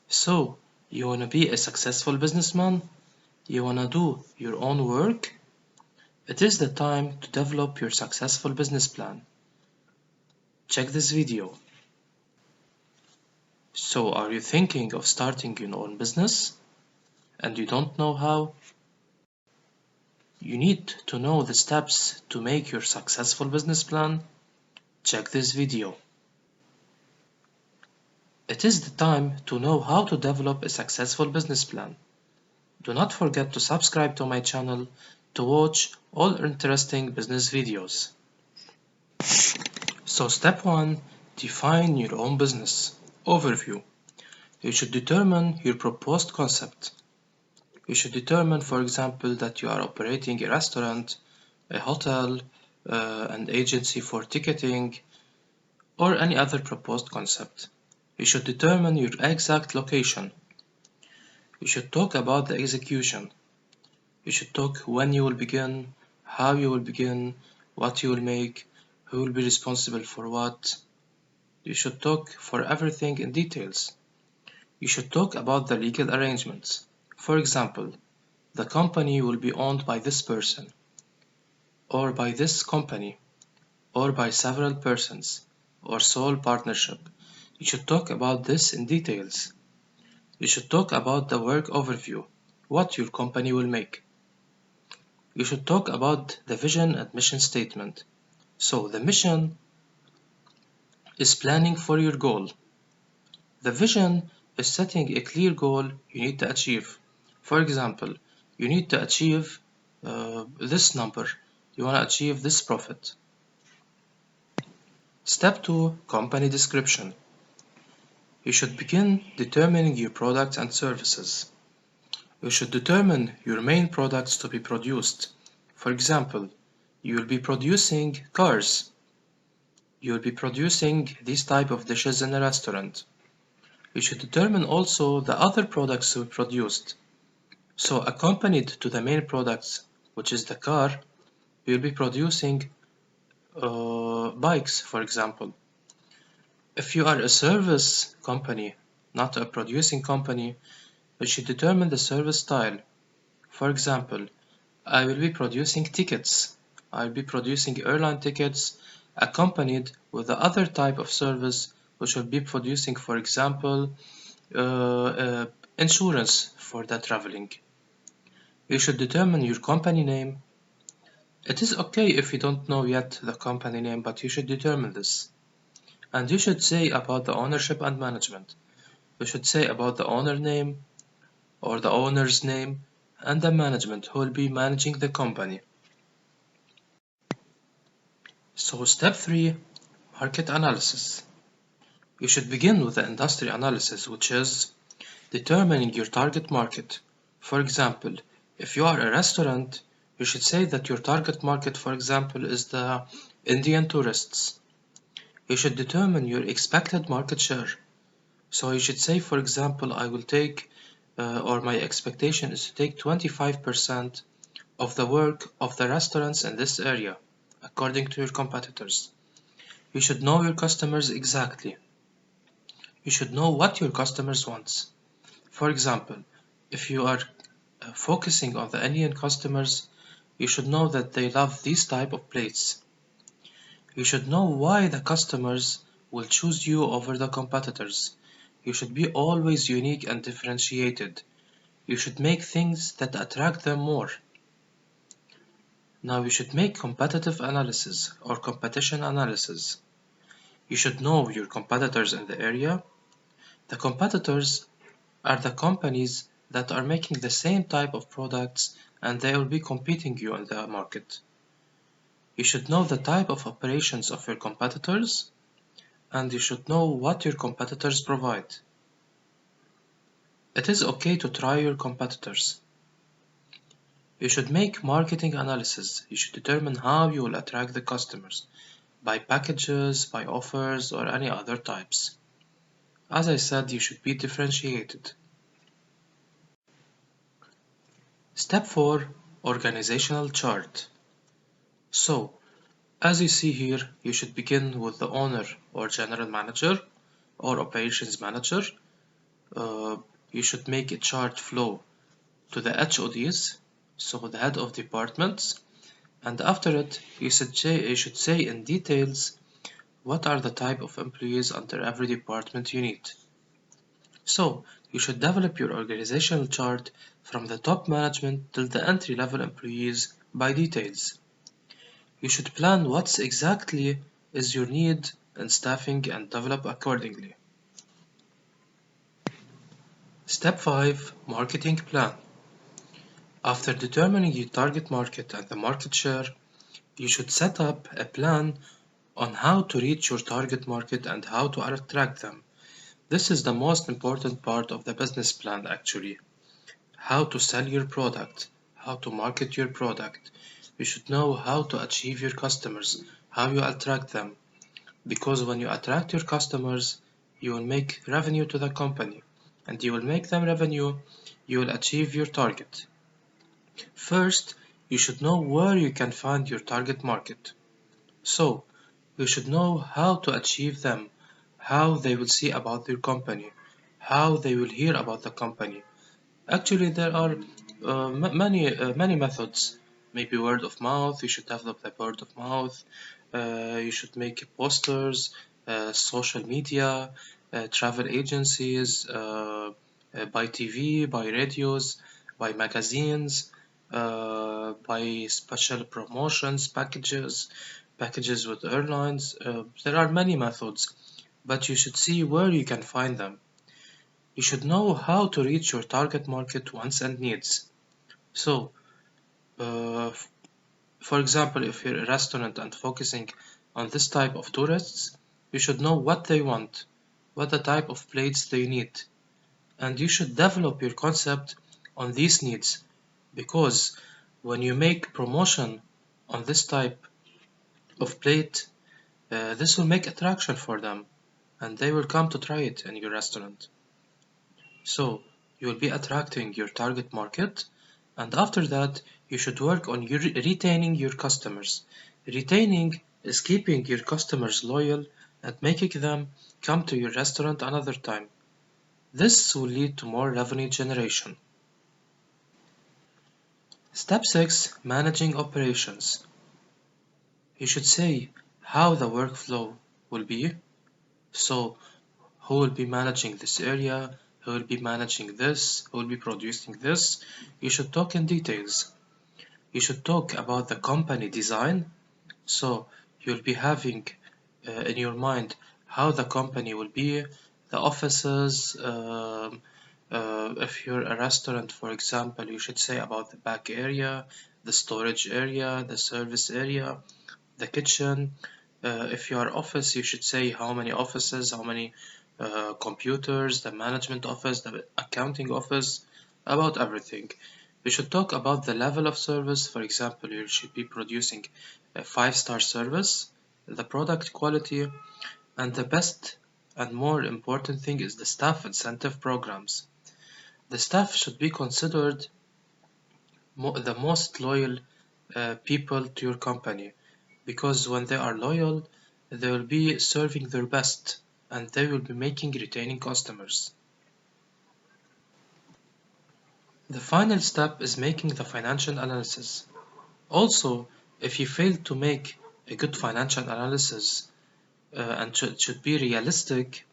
So, you wanna be a successful businessman? You wanna do your own work? It is the time to develop your successful business plan. Check this video. So, are you thinking of starting your own business and you don't know how? You need to know the steps to make your successful business plan. Check this video. It is the time to know how to develop a successful business plan. Do not forget to subscribe to my channel to watch all interesting business videos. So step 1. Define your own business. Overview. You should determine your proposed concept. You should determine, for example, that you are operating a restaurant, a hotel, an agency for ticketing, or any other proposed concept. You should determine your exact location. You should talk about the execution. You should talk when you will begin, how you will begin, what you will make, who will be responsible for what. You should talk for everything in details. You should talk about the legal arrangements. For example, the company will be owned by this person, or by this company, or by several persons, or sole partnership. You should talk about this in details. You should talk about the work overview, what your company will make. You should talk about the vision and mission statement. So the mission is planning for your goal. The vision is setting a clear goal you need to achieve. For example, you need to achieve this number. You want to achieve this profit. Step 2. Company description. You should begin determining your products and services. You should determine your main products to be produced. For example, you will be producing cars. You will be producing these type of dishes in a restaurant. You should determine also the other products to be produced. So accompanied to the main products, which is the car, you will be producing bikes, for example. If you are a service company, not a producing company, you should determine the service style. For example, I will be producing tickets. I'll be producing airline tickets accompanied with the other type of service which will be producing, for example, insurance for the traveling. You should determine your company name. It is okay if you don't know yet the company name, but you should determine this. And you should say about the ownership and management. You should say about the owner name or the owner's name and the management who will be managing the company. So step 3, market analysis. You should begin with the industry analysis, which is determining your target market. For example, if you are a restaurant, you should say that your target market, for example, is the Indian tourists. You should determine your expected market share. So you should say, for example, I will take, or my expectation is to take 25% of the work of the restaurants in this area, according to your competitors. You should know your customers exactly. You should know what your customers want. For example, if you are focusing on the Indian customers, you should know that they love these type of plates. You should know why the customers will choose you over the competitors. You should be always unique and differentiated. You should make things that attract them more. Now you should make competitive analysis or competition analysis. You should know your competitors in the area. The competitors are the companies that are making the same type of products and they will be competing you in the market. You should know the type of operations of your competitors and you should know what your competitors provide. It is okay to try your competitors. You should make marketing analysis. You should determine how you will attract the customers, by packages, by offers, or any other types. As I said, you should be differentiated. Step 4. Organizational chart. So, as you see here, you should begin with the owner or general manager or operations manager. uh, you should make a chart flow to the HODs, so the head of departments, and after it you should say in details what are the type of employees under every department you need. So you should develop your organizational chart from the top management till the entry-level employees by details. You should plan what exactly is your need in staffing and develop accordingly. Step 5. Marketing plan. After determining your target market and the market share, you should set up a plan on how to reach your target market and how to attract them. This is the most important part of the business plan actually. How to sell your product, how to market your product. You should know how to achieve your customers, how you attract them. Because when you attract your customers, you will make revenue to the company. And you will make them revenue, you will achieve your target. First, you should know where you can find your target market. So, you should know how to achieve them, how they will see about your company, how they will hear about the company. Actually, there are many methods. Maybe word of mouth. You should develop the word of mouth. You should make posters, social media, travel agencies, by TV, by radios, by magazines, by special promotions, packages with airlines. There are many methods, but you should see where you can find them. You should know how to reach your target market wants and needs. So, uh, for example, if you're a restaurant and focusing on this type of tourists, you should know what they want, what the type of plates they need, and you should develop your concept on these needs because when you make promotion on this type of plate, this will make attraction for them and they will come to try it in your restaurant. So you will be attracting your target market, and after that, you should work on retaining your customers. Retaining is keeping your customers loyal and making them come to your restaurant another time. This will lead to more revenue generation. Step 6. Managing operations. You should say how the workflow will be. So, who will be managing this area? Who will be managing this? Who will be producing this? You should talk in details. You should talk about the company design. So, you'll be having in your mind how the company will be, the offices. If you're a restaurant, for example, you should say about the back area, the storage area, the service area, the kitchen. If you are office, you should say how many offices, how many computers, the management office, the accounting office, about everything. You should talk about the level of service. For example, you should be producing a 5-star service, the product quality, and the best and more important thing is the staff incentive programs. The staff should be considered the most loyal people to your company because when they are loyal, they will be serving their best and they will be making retaining customers. The final step is making the financial analysis. Also, if you fail to make a good financial analysis and should be realistic,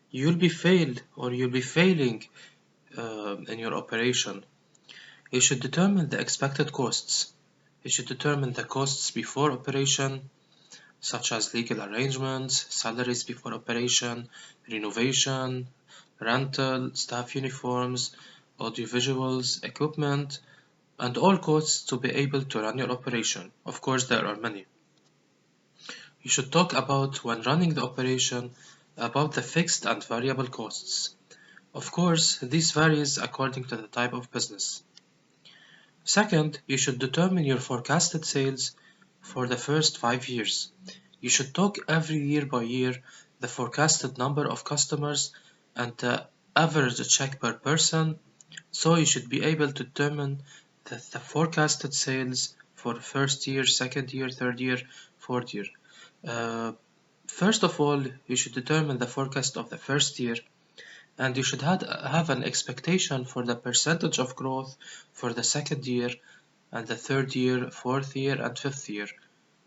you'll be failed or you'll be failing in your operation. You should determine the expected costs. You should determine the costs before operation, such as legal arrangements, salaries before operation, renovation, rental, staff uniforms, audiovisuals, equipment, and all costs to be able to run your operation. Of course, there are many. You should talk about when running the operation about the fixed and variable costs. Of course, this varies according to the type of business. Second, you should determine your forecasted sales for the first 5 years. You should talk every year by year the forecasted number of customers and the average check per person, so you should be able to determine the forecasted sales for the first year, second year, third year, fourth year. Uh, First of all, you should determine the forecast of the first year and you should have an expectation for the percentage of growth for the second year and the third year, fourth year, and fifth year.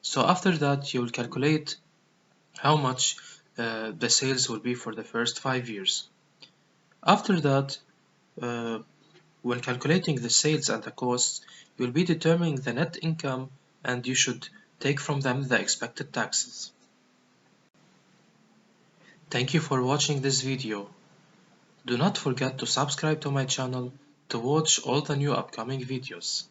So after that, you will calculate how much the sales will be for the first 5 years. After that, uh, when calculating the sales and the costs, you'll be determining the net income, and you should take from them the expected taxes. Thank you for watching this video. Do not forget to subscribe to my channel to watch all the new upcoming videos.